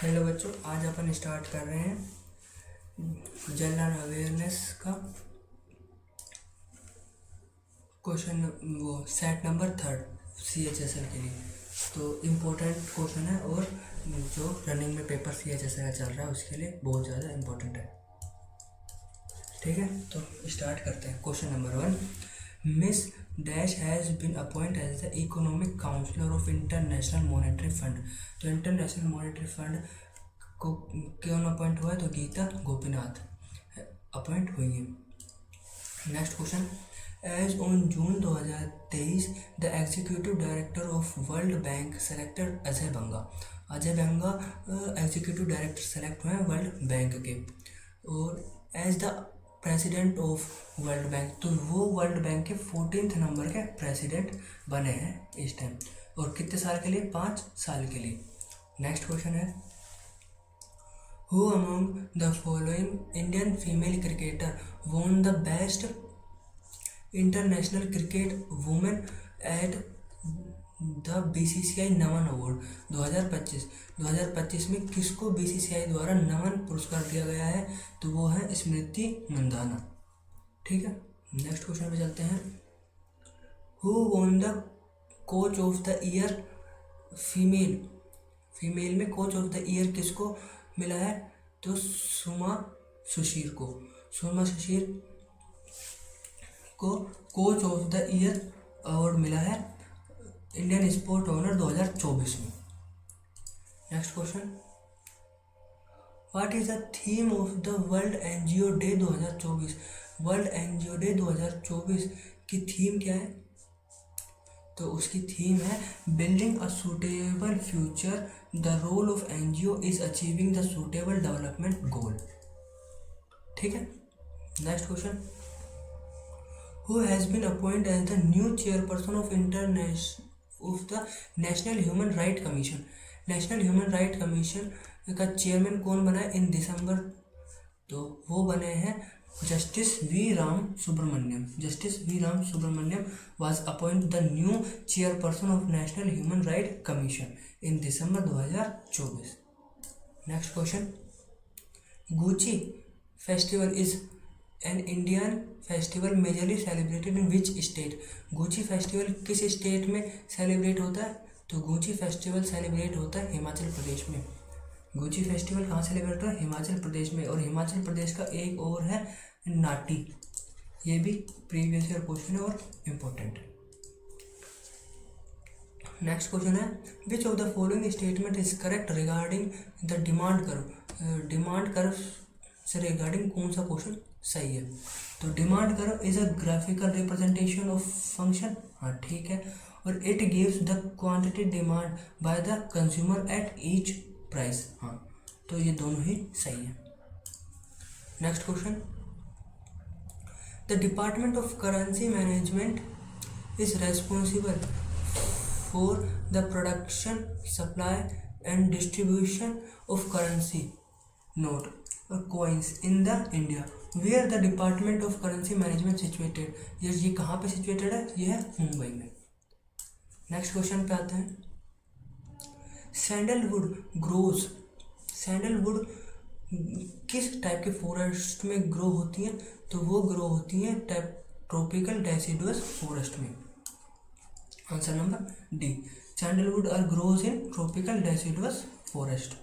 Hello बच्चों, आज अपन start कर रहे हैं जनरल अवेयरनेस का क्वेश्चन, वो सेट नंबर 3 CHSL के लिए। तो इम्पोर्टेंट क्वेश्चन है और जो रनिंग में पेपर CHSL का चल रहा है उसके लिए बहुत ज़्यादा इम्पोर्टेंट है। ठीक है, तो स्टार्ट करते हैं। Question number 1, miss dash has been appoint as the economic counsellor of international monetary fund. तो इंटरनेशनल मॉनेटरी फंड को कौन अपॉइंट हुआ है? तो गीता गोपीनाथ अपॉइंट हुई है। Next question, as on June 2023 the executive director of world bank selected Ajay Banga. Ajay Banga executive director select हुए हैं वर्ल्ड बैंक के, और as the president of world bank, तो वो वर्ल्ड बैंक के 14th नंबर के प्रेसिडेंट बने हैं इस टाइम, और कितने साल के लिए? 5 साल के लिए। नेक्स्ट क्वेश्चन है, Who among the following Indian female cricketer won the best international cricket woman at the BCCI Naman award 2025 में किसको BCCI द्वारा नमन पुरस्कार दिया गया है? तो वो है स्मृति मंदाना। ठीक है, नेक्स्ट क्वेश्चन पे चलते हैं। Who won the coach of the year female में कोच ऑफ द ईयर किसको मिला है? तो सुमा सुशीर को coach of the year award मिला है इंडियन स्पोर्ट ऑनर 2024 में। Next question, what is the theme of the world NGO day 2024? World NGO day 2024 की थीम क्या है? तो उसकी थीम है building a suitable future, the role of NGO is achieving the suitable development goal. ठीक है, next question, who has been appointed as the new chairperson of the national human right commission. National human right commission का chairman कौन बना है in December? तो वो बने हैं justice V Ramasubramanian was appointed the new chairperson of National Human Rights Commission in December 2024. Next question, Gucci festival is an Indian festival majorly celebrated in which state? Gucci festival किस state में celebrate होता है? तो Gucci festival celebrate होता है हिमाचल प्रदेश में। Gucci festival कहाँ celebrate होता है? हिमाचल प्रदेश में, और हिमाचल प्रदेश का एक और है नाटी। ये भी प्रीवियस ईयर क्वेश्चन है और इम्पोर्टेंट है। नेक्स्ट क्वेश्चन है, विच of the following statement is correct regarding the demand curve. Demand curve से रिगार्डिंग कौन सा क्वेश्चन सही है? तो demand curve is a graphical representation of function. हाँ ठीक है, और it gives the quantity demand by the consumer at each price. हाँ, तो ये दोनों ही सही है। Next question, the department of currency management is responsible for the production, supply and distribution of currency note और coins in the India. Where the department of currency management situated? ये कहाँ पे सिचुएटेड है? ये है मुंबई में। नेक्स्ट क्वेश्चन पे आते हैं, सैंडलवुड किस टाइप के फॉरेस्ट में ग्रो होती है? तो वो ग्रो होती है ट्रॉपिकल डेसिडुअस फॉरेस्ट में। Answer number D, sandalwood are grows in tropical deciduous forest.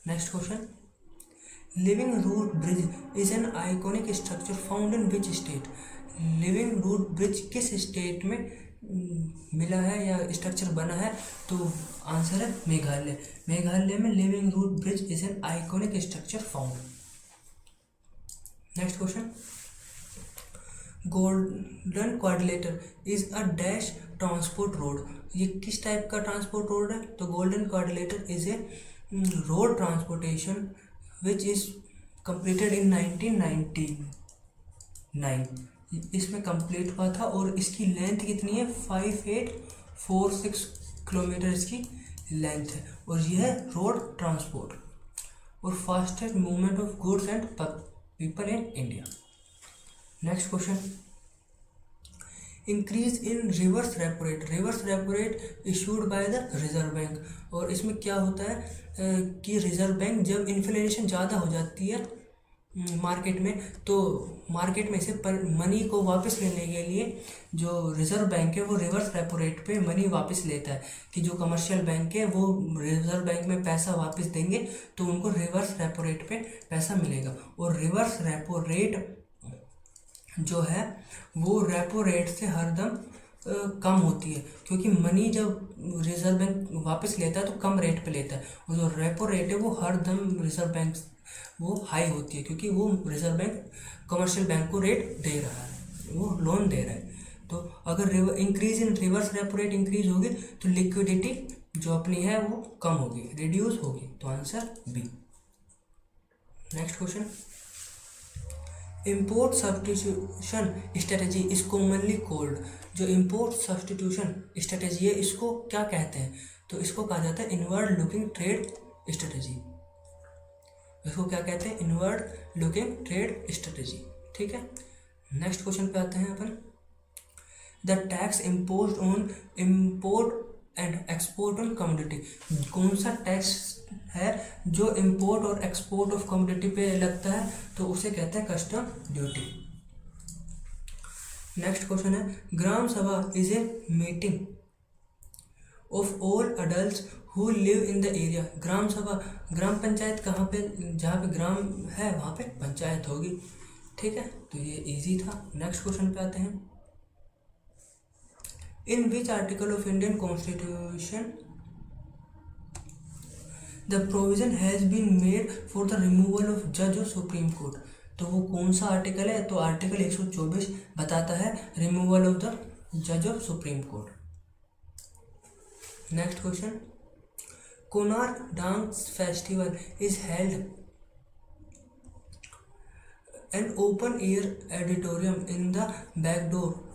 Next question, living root bridge is an iconic structure found in which state? Living root bridge किस state में मिला है या structure बना है? तो answer है मेघालय। मेघालय में living root bridge is an iconic structure found. Next question, golden quadrilateral is a dash transport road. ये किस टाइप का ट्रांसपोर्ट रोड है? तो golden quadrilateral is a road transportation which is completed in 1999। इसमें complete हुआ था, और इसकी लेंथ कितनी है? 5846 किलोमीटर इसकी लेंथ है, और यह है रोड ट्रांसपोर्ट और fastest movement of goods and people in India. Next question, increase in reverse repo rate, reverse repo rate issued by the reserve bank. और इसमें क्या होता है कि रिजर्व बैंक जब इन्फ्लेशन ज़्यादा हो जाती है मार्केट में, तो मार्केट में से मनी को वापस लेने के लिए जो रिजर्व बैंक है वो रिवर्स रेपो रेट पे मनी वापस लेता है, कि जो कमर्शियल बैंक है वो रिजर्व बैंक में पैसा वापस देंगे तो उनको रिवर्स रेपो रेट पे पैसा मिलेगा। और रिवर्स रेपो रेट जो है वो रेपो रेट से हरदम कम होती है, क्योंकि मनी जब रिजर्व बैंक वापस लेता है तो कम रेट पे लेता है, और जो रेपो रेट है वो हरदम रिजर्व बैंक वो हाई होती है, क्योंकि वो रिजर्व बैंक कमर्शियल बैंक को रेट दे रहा है, वो लोन दे रहा है। तो अगर increase in reverse repo rate increase होगी तो लिक्विडिटी जो अपनी है वो कम होगी, रिड्यूस होगी। तो answer B. Next question, import substitution strategy is commonly called. जो इम्पोर्ट सब्स्टिट्यूशन स्ट्रेटेजी है इसको क्या कहते हैं? तो इसको कहा जाता है इनवर्ड लुकिंग ट्रेड स्ट्रेटेजी। इसको क्या कहते हैं? Inward looking trade strategy. ठीक है, नेक्स्ट क्वेश्चन पे आते हैं अपन। The tax imposed on import and export on commodity. कौन सा टैक्स है जो इम्पोर्ट और एक्सपोर्ट ऑफ कमोडिटी पे लगता है? तो उसे कहते हैं कस्टम ड्यूटी। नेक्स्ट क्वेश्चन है, gram sabha is a meeting of all adult who live in the area. Gram sabha, gram panchayat कहाँ पे? जहाँ पे ग्राम है वहाँ पे पंचायत होगी। ठीक है, तो ये इजी था। नेक्स्ट क्वेश्चन पे आते हैं, in which article of Indian constitution the provision has been made for the removal of जज ऑफ सुप्रीम कोर्ट। तो वो कौन सा आर्टिकल है? तो आर्टिकल 124 बताता है रिमूवल ऑफ द जज of supreme court. Next question, Konark dance festival is held an open air auditorium in the back door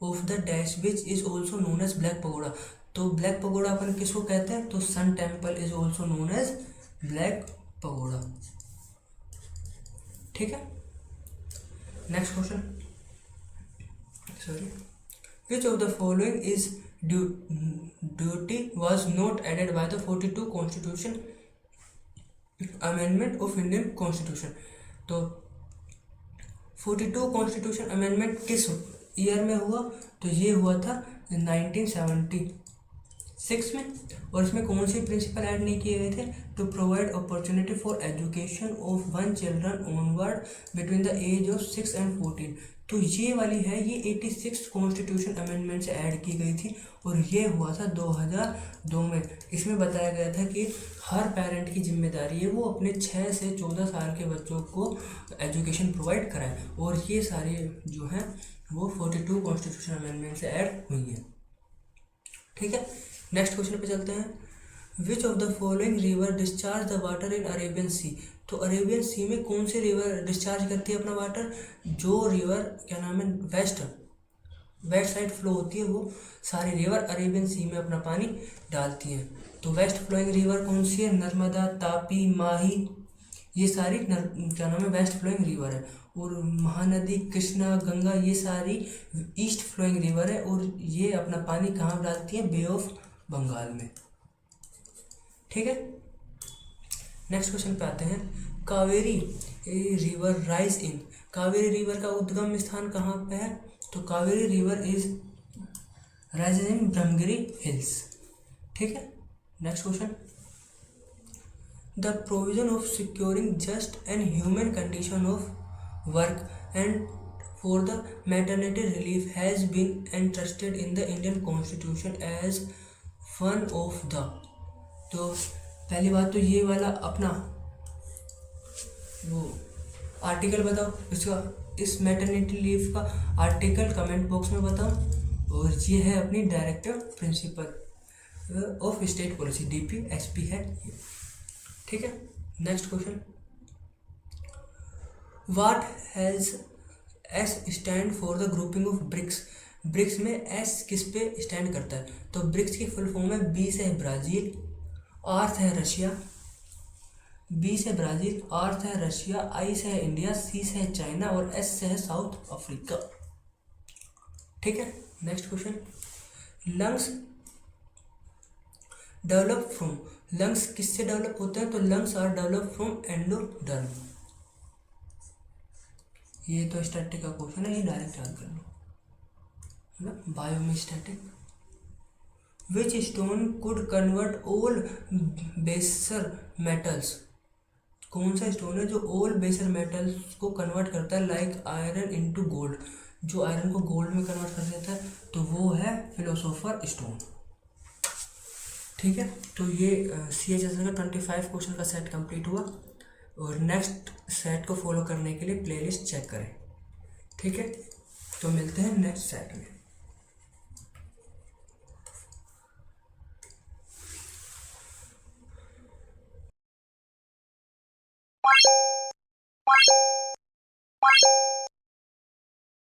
of the dash which is also known as black pagoda. तो black pagoda अपन किसको कहते हैं? तो sun temple is also known as black pagoda. ठीक है, next question, sorry, which of the following is duty was not added by the 42 constitution amendment of Indian constitution. तो 42 constitution amendment किस year में हुआ? तो ये हुआ था 1976 में। और इसमें कौन से प्रिंसिपल ऐड नहीं किए गए थे? To provide opportunity for education of 1 children onward between the age of 6 and 14। तो ये वाली है, ये 86 कॉन्स्टिट्यूशन अमेंडमेंट से ऐड की गई थी और ये हुआ था 2002 में। इसमें बताया गया था कि हर पेरेंट की जिम्मेदारी है वो अपने 6 से 14 साल के बच्चों को एजुकेशन प्रोवाइड कराए, और ये सारे जो हैं वो 42 कॉन्स्टिट्यूशन अमेंडमेंट से ऐड हुई हैं। ठीक है, नेक्स्ट क्वेश्चन पे चलते हैं, which of the following river discharge the water in Arabian Sea. तो अरेबियन सी में कौन सी रिवर डिस्चार्ज करती है अपना वाटर? जो रिवर क्या नाम है वेस्ट साइड फ्लो होती है, वो सारी रिवर अरेबियन सी में अपना पानी डालती हैं। तो वेस्ट फ्लोइंग रिवर कौन सी है? नर्मदा, तापी, माही, ये सारी क्या नाम है वेस्ट फ्लोइंग रिवर है। और महानदी, कृष्णा, गंगा, ये सारी ईस्ट फ्लोइंग रिवर है, और ये अपना पानी कहाँ डालती है? बे ऑफ बंगाल में। ठीक है, नेक्स्ट क्वेश्चन पे आते हैं, Kaveri river rise in. Kaveri river का उद्गम स्थान कहाँ पे है? तो Kaveri river is rise in Brahmagiri hills. ठीक है, next question, the provision of securing just and human condition of work and for the maternity relief has been entrusted in the Indian constitution as one of the. तो पहली बात तो ये वाला अपना वो आर्टिकल बताओ, इसका इस मैटरनिटी लीव का आर्टिकल कमेंट बॉक्स में बताओ। और ये है अपनी directive principle of state policy, DPSP है। ठीक है, next question, what has S stand for the grouping of BRICS. BRICS में एस किस पे स्टैंड करता है? तो ब्रिक्स की फुल फॉर्म है, बी से है ब्राज़ील, आर से है रशिया, बी से ब्राज़ील, आर से है रशिया, आई से है इंडिया, सी से है चाइना और एस से है साउथ अफ्रीका। ठीक है। Next question, lungs develop from, lungs किससे डेवलप होते हैं? तो lungs are develop from endoderm. ये तो स्टैटिक का क्वेश्चन है, ये डायरेक्ट याद कर लो, है ना, बायोमिस्टैटिक। विच स्टोन कुड कन्वर्ट ऑल बेसर मेटल्स, कौन सा स्टोन है जो ऑल बेसर मेटल्स को कन्वर्ट करता है, लाइक आयरन इनटू गोल्ड, जो आयरन को गोल्ड में कन्वर्ट कर देता है, तो वो है फिलोसोफर स्टोन। ठीक है, तो ये CHSL का 25 क्वेश्चन का सेट कंप्लीट हुआ, और नेक्स्ट सेट को फॉलो करने के लिए प्लेलिस्ट चेक करें। ठीक है, तो मिलते हैं नेक्स्ट सेट में।